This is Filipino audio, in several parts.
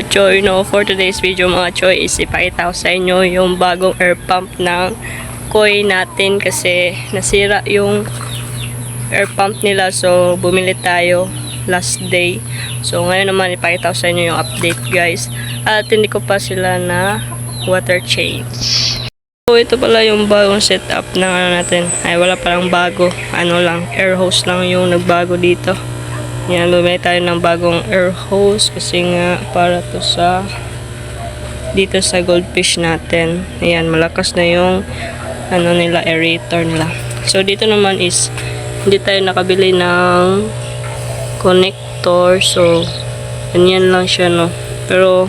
Choy, no, for today's video mga Choy is ipakita ko sa inyo yung bagong air pump ng koi natin kasi nasira yung air pump nila, so bumili tayo last day. So ngayon naman ipakita ko sa inyo yung update guys, at hindi ko pa sila na water change. So ito pala yung bagong setup ng ano natin, ay wala palang bago, ano lang, air hose lang yung nagbago dito. Yan, bumili tayo ng bagong air hose kasi nga para to sa dito sa goldfish natin. Ayan, malakas na yung ano nila, aerator nila. So dito naman is hindi tayo nakabili ng connector, so ganyan lang siya, no, pero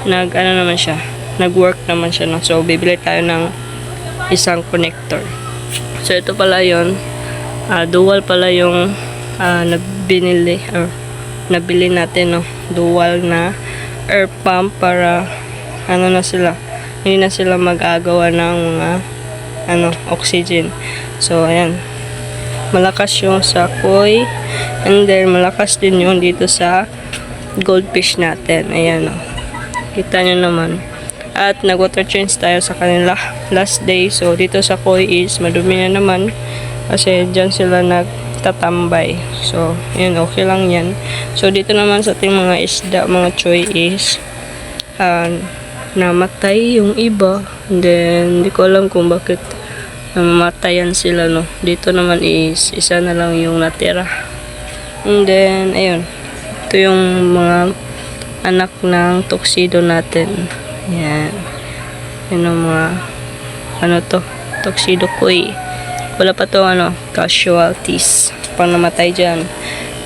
ano naman siya, nag-work naman siya, no. So bibili tayo ng isang connector. So ito pala yon, dual pala yung nabili natin, no, dual na air pump para ano na sila, hindi na sila mag-agawa ng mga oxygen. So ayan, malakas yung sa koi, and then malakas din yung dito sa goldfish natin. Ayan, no, kita nyo naman. At nag-water change tayo sa kanila last day. So dito sa koi is madumi na naman kasi dyan sila nagtatambay. So yun, okay lang yan. So dito naman sa ating mga isda mga Choy is namatay yung iba, and then hindi ko alam kung bakit namatayan sila, no. Dito naman is isa na lang yung natira, and then ayun, ito yung mga anak ng tuxedo natin. Yan, yun ang mga tuxedo koi. Wala pa to casualties pang namatay dyan.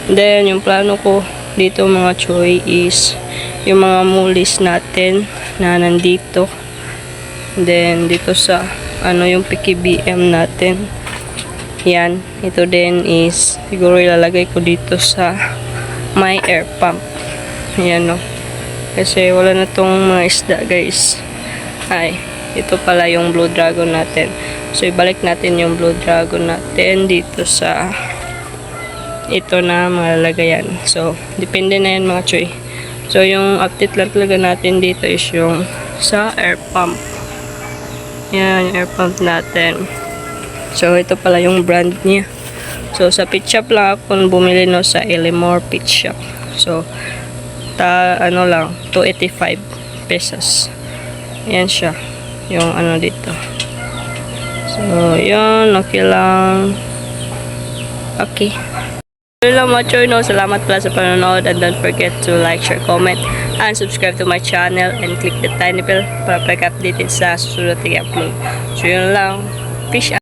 And then yung plano ko dito mga Choy is yung mga mulis natin na nandito, and then dito sa yung PKBM natin. Yan, ito din is siguro ilalagay ko dito sa my air pump. Yan, no, kasi wala na tong mga isda guys. Ay, ito pala yung blue dragon natin. So ibalik natin yung blue dragon natin dito sa ito na mga lagayan. So depende na yan mga Choy. So yung update lang talaga natin dito is yung sa air pump. Yan, yung air pump natin. So ito pala yung brand niya. So sa pit shop lang ako bumili, no, sa Elimor pit shop. So lang 285 pesos. Yan siya yung dito. So yun, okay lang. Okay, yun lang mga Choy, no. Salamat pala sa panonood, and don't forget to like, share, comment, and subscribe to my channel, and click the tiny bell para pag-updated sa susunod na upload. So yun lang, peace out.